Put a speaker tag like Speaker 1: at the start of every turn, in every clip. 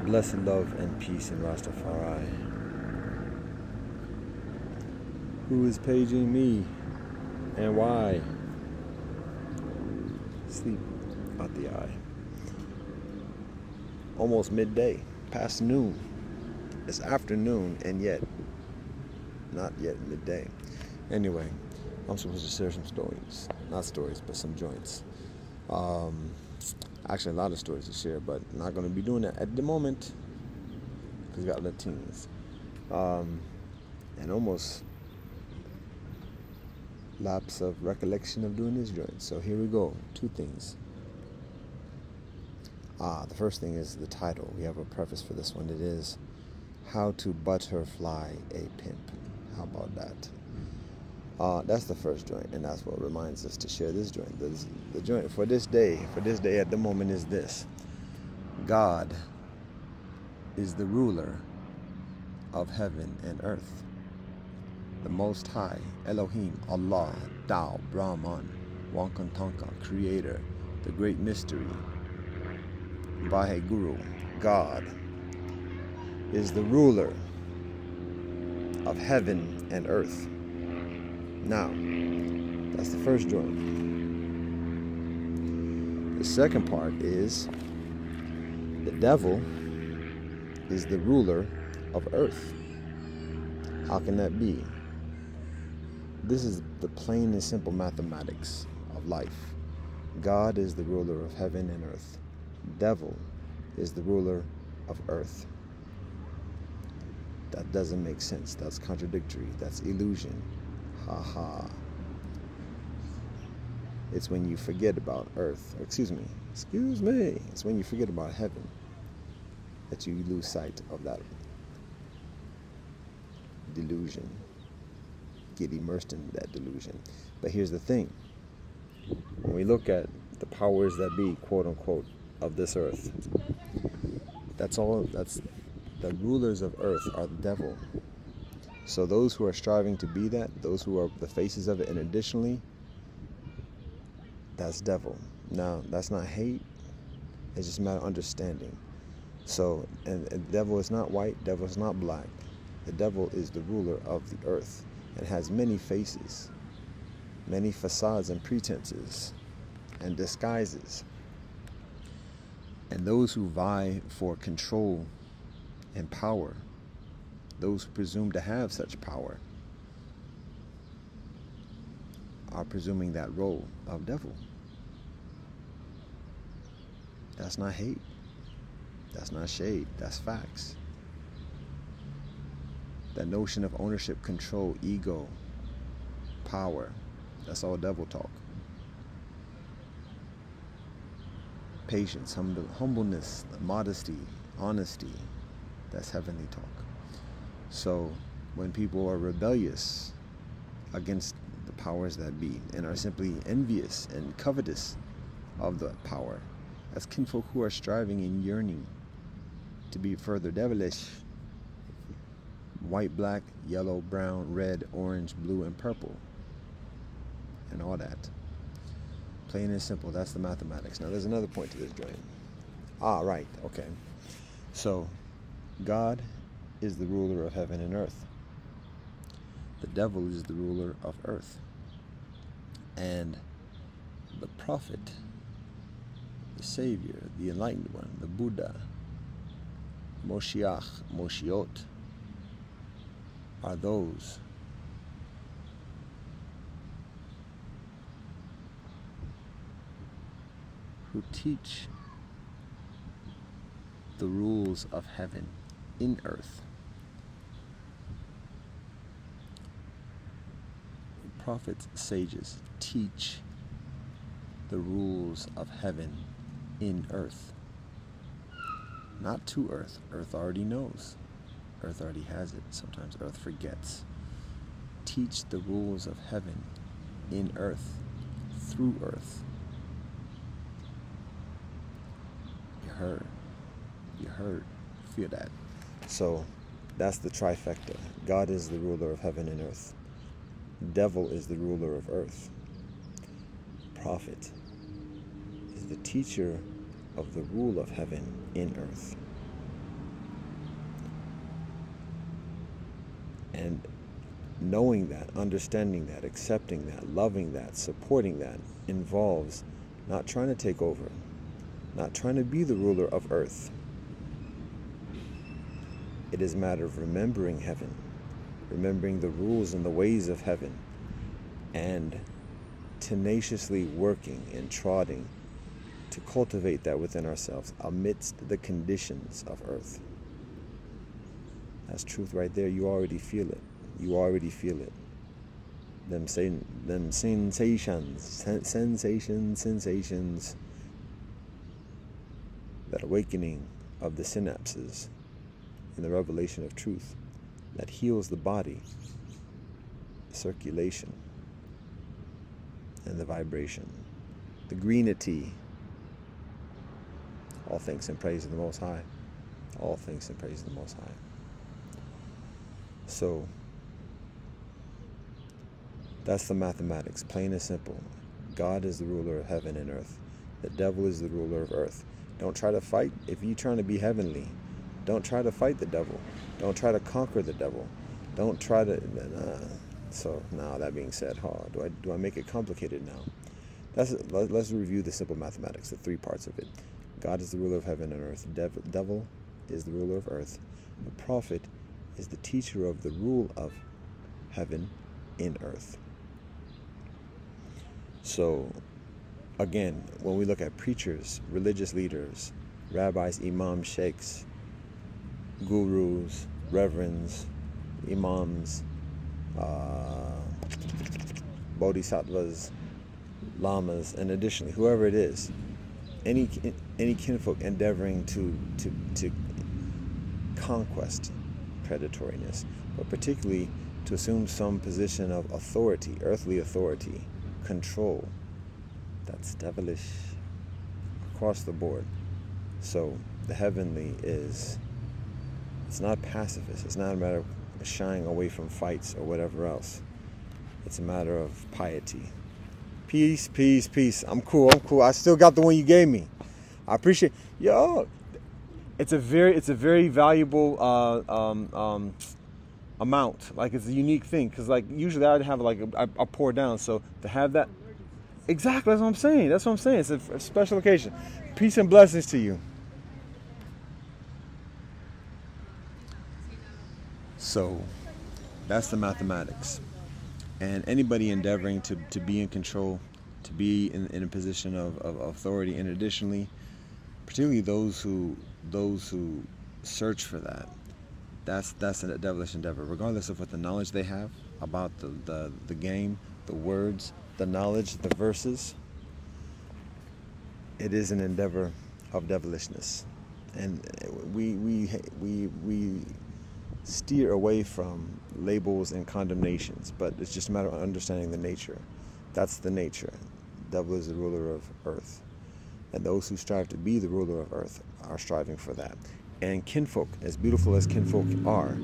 Speaker 1: Blessed love and peace in Rastafari. Who is paging me and why? Sleep out the eye. Almost midday, past noon. It's afternoon and yet not yet midday. Anyway, I'm supposed to share some stories. Not stories, but some joints. Actually, a lot of stories to share, but not going to be doing that at the moment because we got Latinos. And almost lapse of recollection of doing this joint. So here we go. Two things. The first thing is the title. We have a preface for this one. It is How to Butterfly a Pimp. How about that? That's the first joint, and that's what reminds us to share this joint. The joint for this day at the moment is this. God is the ruler of heaven and earth. The Most High, Elohim, Allah, Tao, Brahman, Wankantanka, Creator, the Great Mystery, Vaheguru, God, is the ruler of heaven and earth. Now, that's the first joint. The second part is the devil is the ruler of earth. How can that be? This is the plain and simple mathematics of life. God is the ruler of heaven and earth. Devil is the ruler of earth. That doesn't make sense. That's contradictory. That's illusion. Ha ha. It's when you forget about earth. Excuse me. It's when you forget about heaven that you lose sight of that delusion. Get immersed in that delusion. But here's the thing. When we look at the powers that be, quote unquote, of this earth, that's the rulers of earth are the devil. So those who are striving to be that, those who are the faces of it, and additionally, that's devil. Now, that's not hate. It's just a matter of understanding. So, and the devil is not white, devil is not black. The devil is the ruler of the earth and has many faces, many facades and pretenses and disguises. And those who vie for control and power, those who presume to have such power, are presuming that role of devil. That's not hate. That's not shade. That's facts. That notion of ownership, control, ego, power, that's all devil talk. Patience, humbleness, modesty, honesty, that's heavenly talk. So when people are rebellious against the powers that be and are simply envious and covetous of the power, that's kinfolk who are striving and yearning to be further devilish. White, black, yellow, brown, red, orange, blue, and purple, and all that. Plain and simple, that's the mathematics. Now there's another point to this joint. Right, okay. So God is the ruler of heaven and earth. The devil is the ruler of earth. And the prophet, the Savior, the enlightened one, the Buddha, Moshiach, Moshiot, are those who teach the rules of heaven in earth. Prophets, sages teach the rules of heaven in earth. Not to earth. Earth already knows. Earth already has it. Sometimes earth forgets. Teach the rules of heaven in earth, through earth. You heard, feel that. So that's the trifecta. God is the ruler of heaven and earth. Devil is the ruler of earth. Prophet is the teacher of the rule of heaven in earth. And knowing that, understanding that, accepting that, loving that, supporting that involves not trying to take over, not trying to be the ruler of earth. It is a matter of remembering heaven, remembering the rules and the ways of heaven, and tenaciously working and trotting to cultivate that within ourselves amidst the conditions of earth. That's truth right there. You already feel it. You already feel it. Them sensations, that awakening of the synapses in the revelation of truth that heals the body, the circulation, and the vibration, the greenity. All thanks and praise to the Most High. All thanks and praise to the Most High. So, that's the mathematics, plain and simple. God is the ruler of heaven and earth. The devil is the ruler of earth. Don't try to fight. If you're trying to be heavenly, don't try to fight the devil. Don't try to conquer the devil. Don't try to... So, now that being said, do I make it complicated now? Let's review the simple mathematics, the three parts of it. God is the ruler of heaven and earth. Devil is the ruler of earth. The prophet is the teacher of the rule of heaven in earth. So, again, when we look at preachers, religious leaders, rabbis, imams, sheikhs, gurus, reverends, imams, bodhisattvas, lamas, and additionally, whoever it is, any kinfolk endeavoring to conquest predatoriness, but particularly to assume some position of authority, earthly authority, control, that's devilish across the board. So the heavenly it's not pacifist. It's not a matter of shying away from fights or whatever else. It's a matter of piety. Peace, peace, peace. I'm cool. I still got the one you gave me. I appreciate. Yo, it's a very valuable amount. Like, it's a unique thing, because like usually I'd have like I pour down. So to have that, exactly, that's what I'm saying. It's a special occasion. Peace and blessings to you. So that's the mathematics. And anybody endeavoring to be in control, to be in a position of authority, and additionally, particularly those who search for that, that's a devilish endeavor, regardless of what the knowledge they have about the game, the words, the knowledge, the verses. It is an endeavor of devilishness, and we steer away from labels and condemnations, but it's just a matter of understanding the nature. That's the nature. Devil is the ruler of earth, and those who strive to be the ruler of earth are striving for that. And kinfolk, as beautiful as kinfolk are,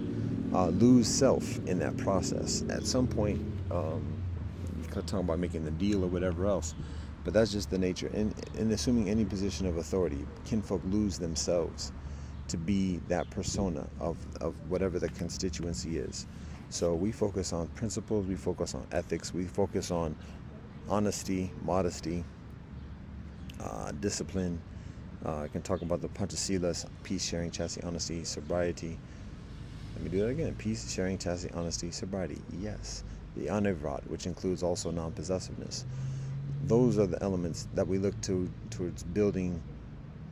Speaker 1: lose self in that process. At some point, talking about making the deal or whatever else, but that's just the nature. And assuming any position of authority, kinfolk lose themselves to be that persona of whatever the constituency is. So we focus on principles, we focus on ethics, we focus on honesty, modesty, discipline. I can talk about the Panchasilas: peace, sharing, chastity, honesty, sobriety. Let me do that again. Peace, sharing, chastity, honesty, sobriety. Yes. The Anivrat, which includes also non-possessiveness. Those are the elements that we look towards building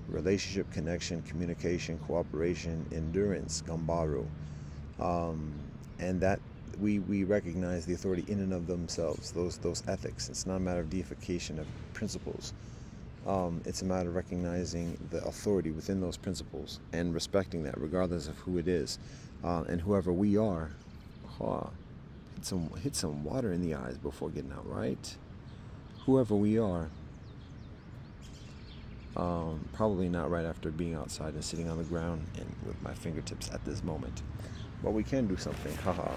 Speaker 1: relationship, connection, communication, cooperation, endurance, gambaru, and that we recognize the authority in and of themselves, those ethics. It's not a matter of deification of principles. It's a matter of recognizing the authority within those principles and respecting that, regardless of who it is, and whoever we are. Hit some water in the eyes before getting out, right? Whoever we are. Probably not right after being outside and sitting on the ground and with my fingertips at this moment, but we can do something. Haha.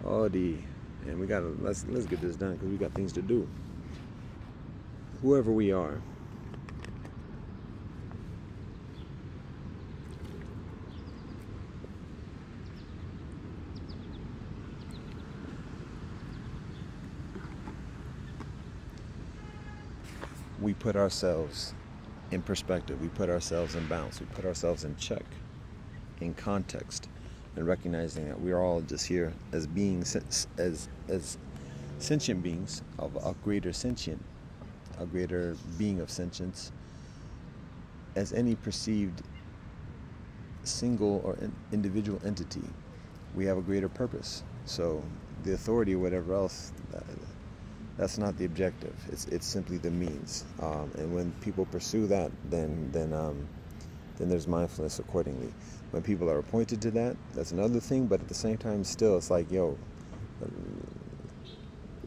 Speaker 1: And we gotta let's get this done, because we got things to do. Whoever we are, we put ourselves in perspective, we put ourselves in balance, we put ourselves in check, in context, and recognizing that we are all just here as beings, as sentient beings of a greater being of sentience, as any perceived single or individual entity. We have a greater purpose. So the authority or whatever else, that's not the objective. It's simply the means. And when people pursue that, then there's mindfulness accordingly. When people are appointed to that, that's another thing. But at the same time, still, it's like, we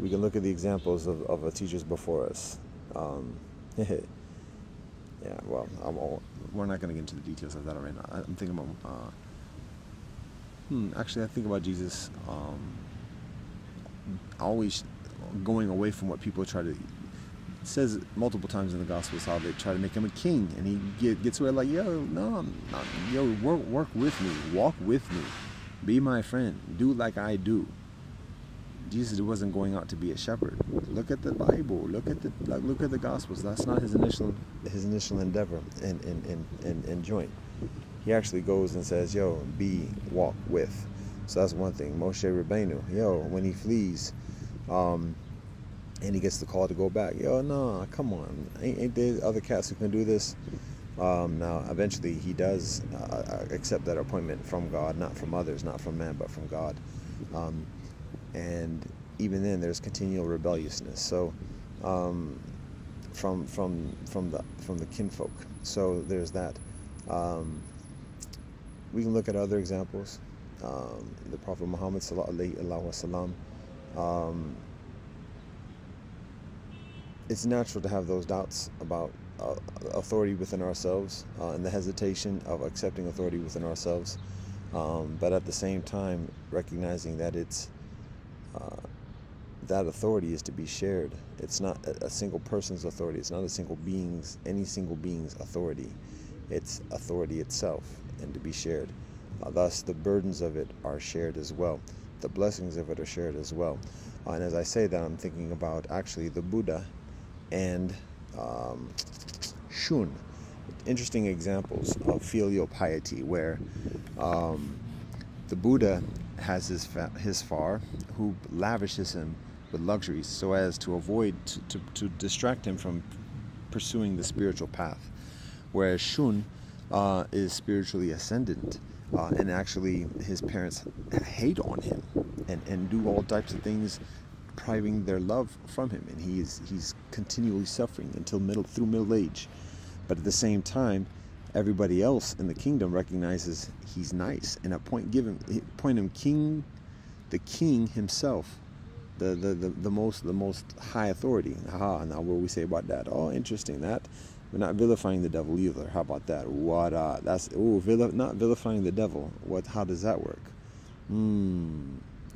Speaker 1: can look at the examples of the teachers before us. Yeah, well, we're not going to get into the details of that right now. I'm thinking about, actually, I think about Jesus always going away from what people try to. It says multiple times in the Gospels how they try to make him a king, and he gets away like, no, I'm not, work with me, walk with me, be my friend, do like I do. Jesus wasn't going out to be a shepherd. Look at the Bible. Look at the Gospels. That's not his initial endeavor and joint. He actually goes and says, walk with. So that's one thing. Moshe Rabbeinu, when he flees, and he gets the call to go back. No, come on. Ain't there other cats who can do this? Now, eventually, he does accept that appointment from God, not from others, not from man, but from God. And even then, there's continual rebelliousness. So, from the kinfolk. So there's that. We can look at other examples. The Prophet Muhammad sallallahu alaihi wasallam. It's natural to have those doubts about authority within ourselves, and the hesitation of accepting authority within ourselves. But at the same time, recognizing that that authority is to be shared. It's not a single person's authority. It's not any single being's authority. It's authority itself, and to be shared. Thus, the burdens of it are shared as well. The blessings of it are shared as well. And as I say that, I'm thinking about actually the Buddha and Shun. Interesting examples of filial piety, where the Buddha has his far, who lavishes him with luxuries so as to avoid to distract him from pursuing the spiritual path, whereas Shun is spiritually ascendant, and actually his parents hate on him and do all types of things, depriving their love from him, and he's continually suffering through middle age. But at the same time, everybody else in the kingdom recognizes he's nice, and appoint him king, the king himself, the most high authority. Now what do we say about that? Oh, interesting. That we're not vilifying the devil either. How about that? Not vilifying the devil. How does that work?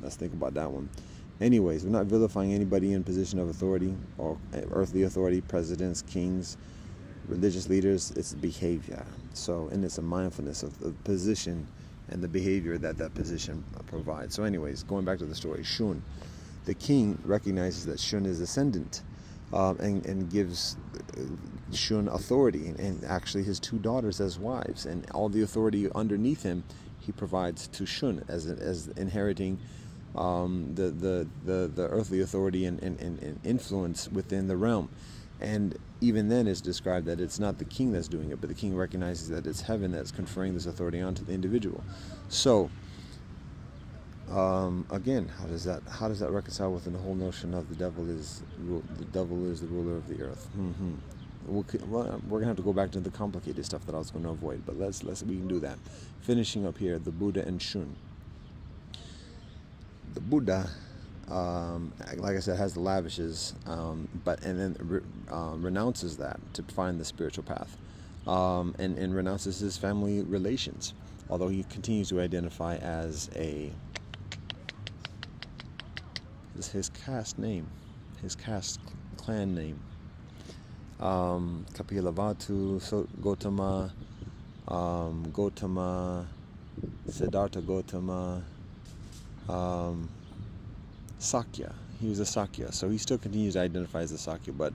Speaker 1: Let's think about that one. Anyways, we're not vilifying anybody in position of authority or earthly authority, presidents, kings, religious leaders. It's behavior. So, and it's a mindfulness of the position and the behavior that position provides. So anyways, going back to the story, Shun, the king recognizes that Shun is ascendant, and gives Shun authority, and actually his two daughters as wives, and all the authority underneath him he provides to Shun as inheriting the earthly authority and influence within the realm. And even then it's described that it's not the king that's doing it, but the king recognizes that it's heaven that's conferring this authority onto the individual. So again, how does that reconcile with the whole notion of the devil is the ruler of the earth? We're gonna have to go back to the complicated stuff that I was going to avoid, but we can do that. Finishing up here, the Buddha and Shun. The Buddha, like I said, has the lavishes, but then renounces that to find the spiritual path, and renounces his family relations, although he continues to identify as his caste name, his caste clan name. Kapilavatu, Gautama, Siddhartha Gautama, Sakya. He was a Sakya, so he still continues to identify as a Sakya, but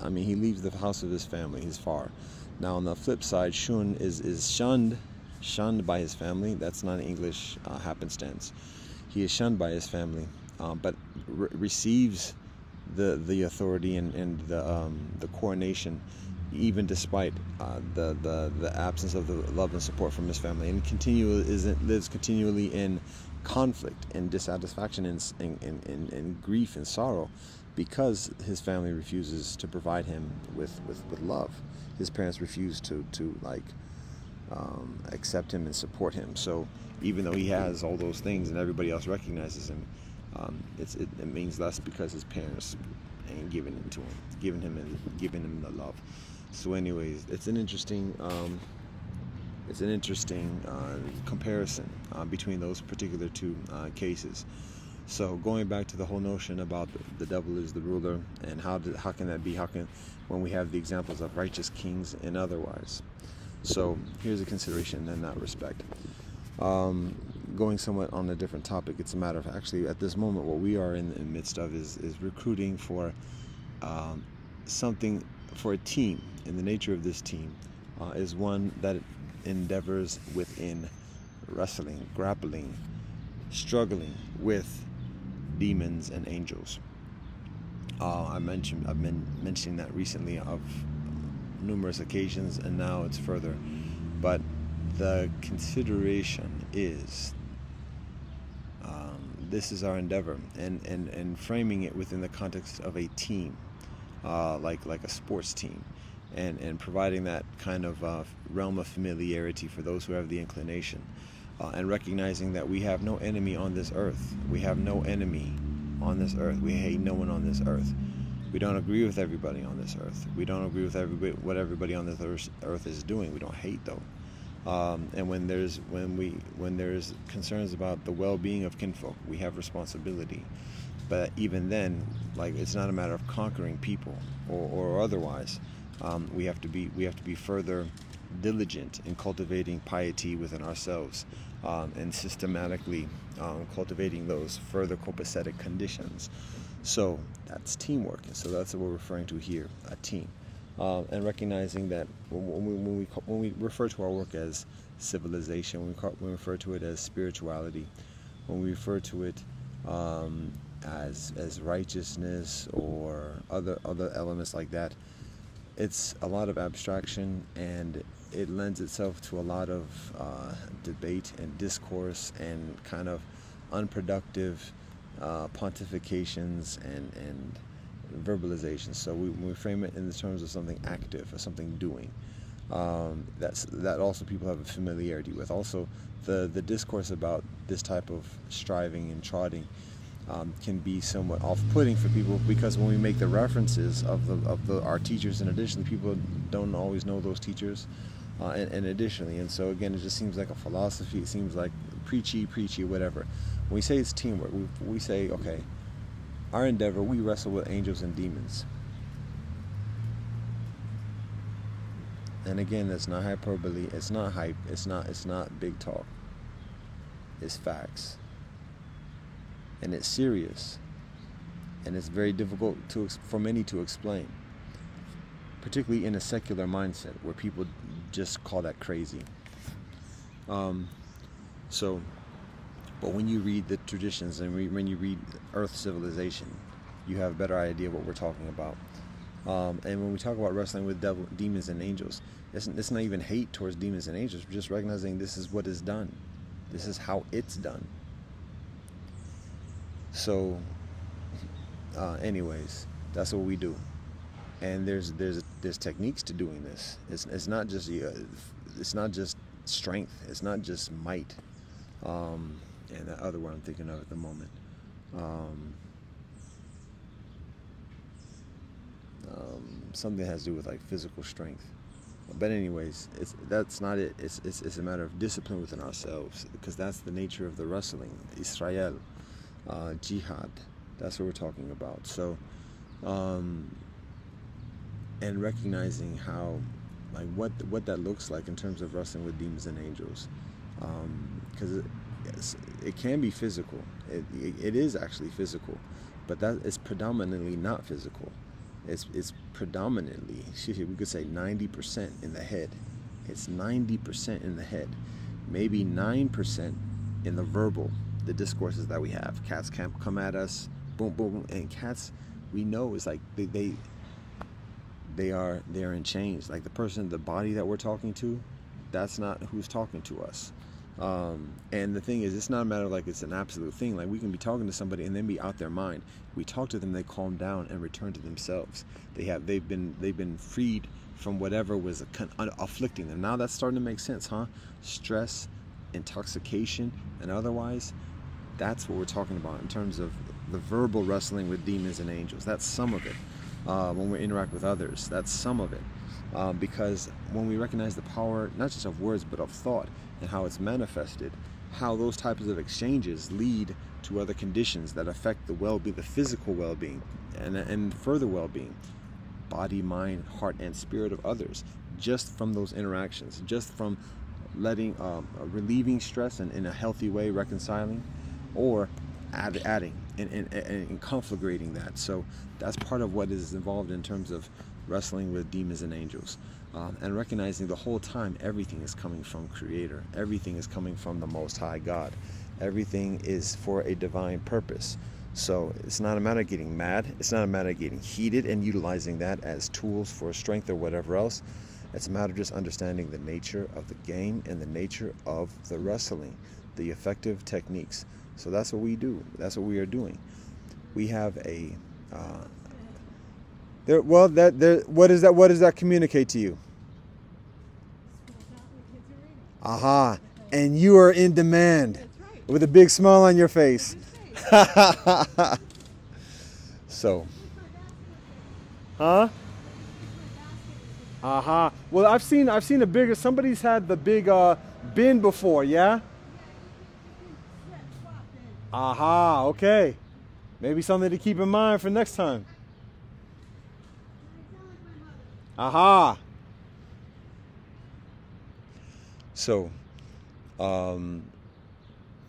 Speaker 1: I mean, he leaves the house of his family. He's far. Now, on the flip side, Shun is shunned by his family. That's not English happenstance. He is shunned by his family, but receives the authority and the coronation, even despite the absence of the love and support from his family, and lives continually in conflict and dissatisfaction and grief and sorrow, because his family refuses to provide him with love. His parents refuse to accept him and support him. So even though he has all those things and everybody else recognizes him, it means less because his parents ain't giving it to him, giving him the love. So anyways, it's an interesting comparison between those particular two cases. So going back to the whole notion about the devil is the ruler, and how can that be? When we have the examples of righteous kings and otherwise. So here's a consideration in that respect. Going somewhat on a different topic, it's a matter of actually at this moment what we are in the midst of is recruiting for something, for a team. And the nature of this team is one that endeavors within wrestling, grappling, struggling with demons and angels. I've been mentioning that recently of numerous occasions, and now it's further. But the consideration is this is our endeavor, and framing it within the context of a team, like a sports team, and providing that kind of realm of familiarity for those who have the inclination, and recognizing that we have no enemy on this earth. We have no enemy on this earth. We hate no one on this earth. We don't agree with everybody on this earth. We don't agree with what everybody on this earth is doing. We don't hate though. And when there's concerns about the well-being of kinfolk, we have responsibility. But even then, like, it's not a matter of conquering people or otherwise. We have to be further diligent in cultivating piety within ourselves, and systematically cultivating those further copacetic conditions. So that's teamwork, and so that's what we're referring to here, a team. And recognizing that when we refer to our work as civilization, when we refer to it as spirituality, when we refer to it as righteousness or other elements like that, it's a lot of abstraction, and it lends itself to a lot of debate and discourse and kind of unproductive pontifications and verbalizations. So we frame it in the terms of something active or something doing. That also people have a familiarity with. Also, the discourse about this type of striving and trotting can be somewhat off-putting for people, because when we make the references of our teachers, in addition, people don't always know those teachers, and additionally, and so again, it just seems like a philosophy. It seems like preachy, whatever. When we say it's teamwork, we say, okay, our endeavor, we wrestle with angels and demons. And again, that's not hyperbole. It's not hype. It's not big talk. It's facts. And it's serious. And it's very difficult for many to explain, particularly in a secular mindset where people just call that crazy. But when you read the traditions and when you read Earth civilization, you have a better idea what we're talking about. And when we talk about wrestling with demons and angels, it's not even hate towards demons and angels. We're just recognizing this is what is done. This is how it's done. So, anyways, that's what we do. And there's techniques to doing this. It's not just strength. It's not just might. And the other one I'm thinking of at the moment. Something that has to do with like physical strength. But anyways, that's not it. It's a matter of discipline within ourselves, because that's the nature of the wrestling. Israel, jihad. That's what we're talking about. So, and recognizing how, like, what that looks like in terms of wrestling with demons and angels, because it can be physical. It is actually physical, but that is predominantly not physical. It's predominantly, we could say 90% in the head. It's 90% in the head, maybe 9% in the verbal, the discourses that we have. Cats can't come at us, boom, boom, boom. And cats, we know, is like they're in chains. Like the body that we're talking to, that's not who's talking to us. And the thing is, it's not a matter of like it's an absolute thing. Like we can be talking to somebody and then be out their mind. We talk to them, they calm down and return to themselves. They've been freed from whatever was afflicting them. Now that's starting to make sense, huh? Stress, intoxication, and otherwise. That's what we're talking about in terms of the verbal wrestling with demons and angels. That's some of it. When we interact with others, that's some of it. Because when we recognize the power, not just of words, but of thought and how it's manifested, how those types of exchanges lead to other conditions that affect the well-being, the physical well-being, and further well-being, body, mind, heart, and spirit of others, just from those interactions, just from letting, relieving stress and in a healthy way, reconciling, or adding and conflagrating that. So that's part of what is involved in terms of wrestling with demons and angels, and recognizing the whole time everything is coming from Creator, everything is coming from the Most High God, everything is for a divine purpose. So it's not a matter of getting mad, it's not a matter of getting heated and utilizing that as tools for strength or whatever else. It's a matter of just understanding the nature of the game and the nature of the wrestling, the effective techniques. So that's what we do. That's what we are doing. We have a what does that communicate to you? Aha. And you are in demand. With a big smile on your face. So. Huh? Aha. Well, I've seen a bigger, somebody's had the big bin before, yeah? Aha, okay. Maybe something to keep in mind for next time. Aha. So,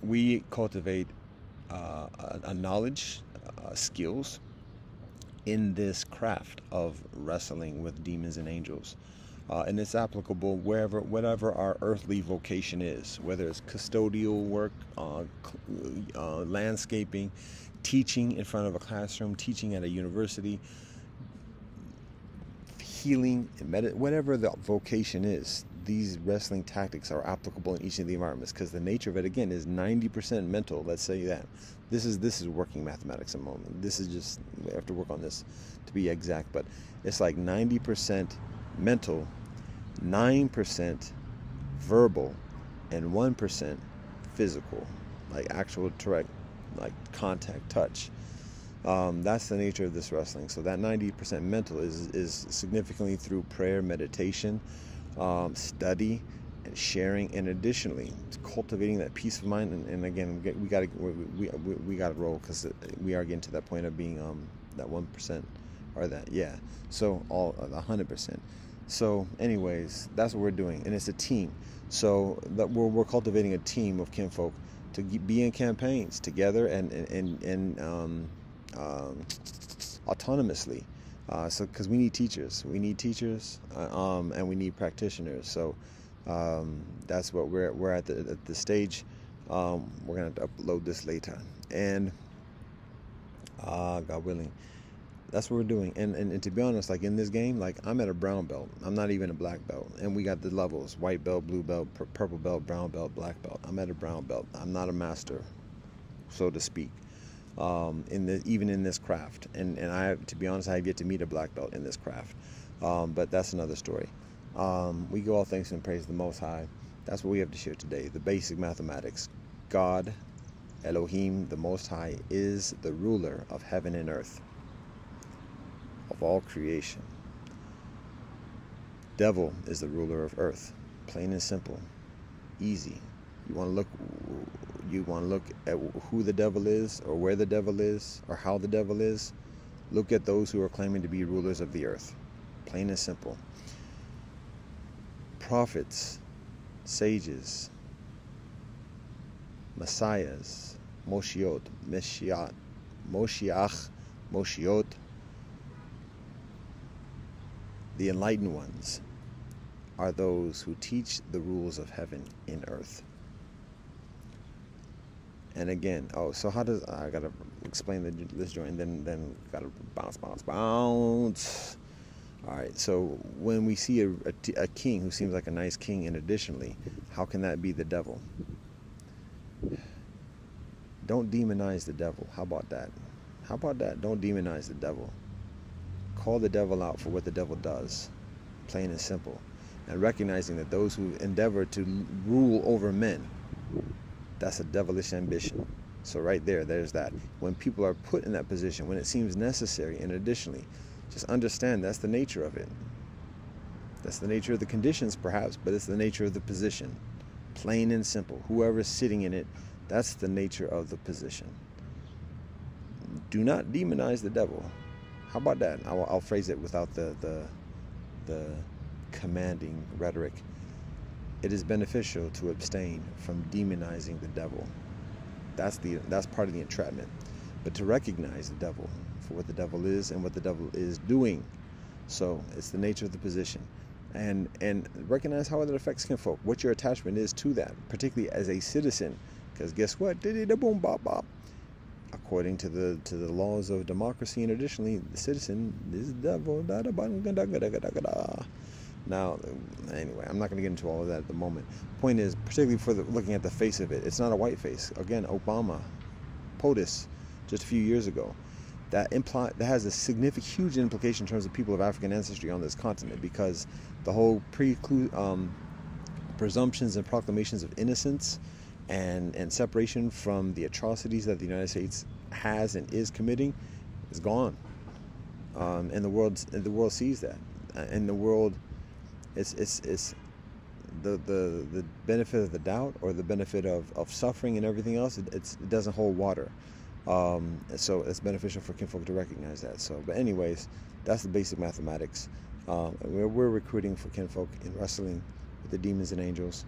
Speaker 1: we cultivate a knowledge, skills in this craft of wrestling with demons and angels. And it's applicable whatever our earthly vocation is, whether it's custodial work, landscaping, teaching in front of a classroom, teaching at a university, healing, whatever the vocation is. These wrestling tactics are applicable in each of the environments, because the nature of it, again, is 90% mental. Let's say that. This is working mathematics at the moment. This is just, we have to work on this to be exact, but it's like 90% mental, 9% verbal, and 1% physical, like actual direct, like contact, touch. That's the nature of this wrestling. So that 90% mental is significantly through prayer, meditation, study, and sharing, and additionally cultivating that peace of mind. And again, we got to roll, because we are getting to that point of being that 1%, or that, yeah. So all 100%. So anyways, that's what we're doing, and it's a team. So that we're cultivating a team of kinfolk to be in campaigns together and autonomously. So because we need teachers, and we need practitioners. So that's what we're at the stage. We're gonna have to upload this later, and God willing, that's what we're doing. And to be honest, like in this game, like I'm at a brown belt. I'm not even a black belt, and we got the levels: white belt, blue belt, purple belt, brown belt, black belt. I'm at a brown belt. I'm not a master, so to speak. Even in this craft, and I, to be honest, I have yet to meet a black belt in this craft, but that's another story. We give all thanks and praise the Most High. That's what we have to share today. The basic mathematics. God, Elohim, the Most High, is the ruler of heaven and earth, of all creation. Devil is the ruler of earth. Plain and simple, easy. You want to look at who the devil is, or where the devil is, or how the devil is. Look at those who are claiming to be rulers of the earth. Plain and simple. Prophets, sages, messiahs, Moshiach, The enlightened ones are those who teach the rules of heaven in earth. And again, so how does, I gotta explain this joint, then gotta bounce. All right, so when we see a king who seems like a nice king, and additionally, how can that be the devil? Don't demonize the devil. How about that? Don't demonize the devil. Call the devil out for what the devil does, plain and simple, and recognizing that those who endeavor to rule over men, that's a devilish ambition. So right there's that. When people are put in that position, when it seems necessary, and additionally, just understand that's the nature of it. That's the nature of the conditions, perhaps, but it's the nature of the position. Plain and simple. Whoever's sitting in it, that's the nature of the position. Do not demonize the devil. How about that? I'll phrase it without the commanding rhetoric. It is beneficial to abstain from demonizing the devil. That's part of the entrapment. But to recognize the devil for what the devil is and what the devil is doing. So it's the nature of the position. And recognize how it affects kinfolk, what your attachment is to that, particularly as a citizen. Because guess what? Boom, bop, bop. According to the laws of democracy, and additionally, the citizen is the devil. Now, anyway, I'm not going to get into all of that at the moment. Point is, particularly for looking at the face of it, it's not a white face. Again, Obama, POTUS, just a few years ago, that has a huge implication in terms of people of African ancestry on this continent, because the whole presumptions and proclamations of innocence and separation from the atrocities that the United States has and is committing is gone, and the world sees that, and the world, it's the benefit of the doubt, or the benefit of suffering and everything else. It doesn't hold water, so it's beneficial for kinfolk to recognize that. So, but anyways, that's the basic mathematics. We're recruiting for kinfolk in wrestling with the demons and angels.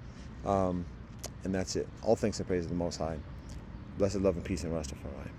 Speaker 1: And that's it. All thanks and praise to the Most High. Blessed love and peace and Rastafari.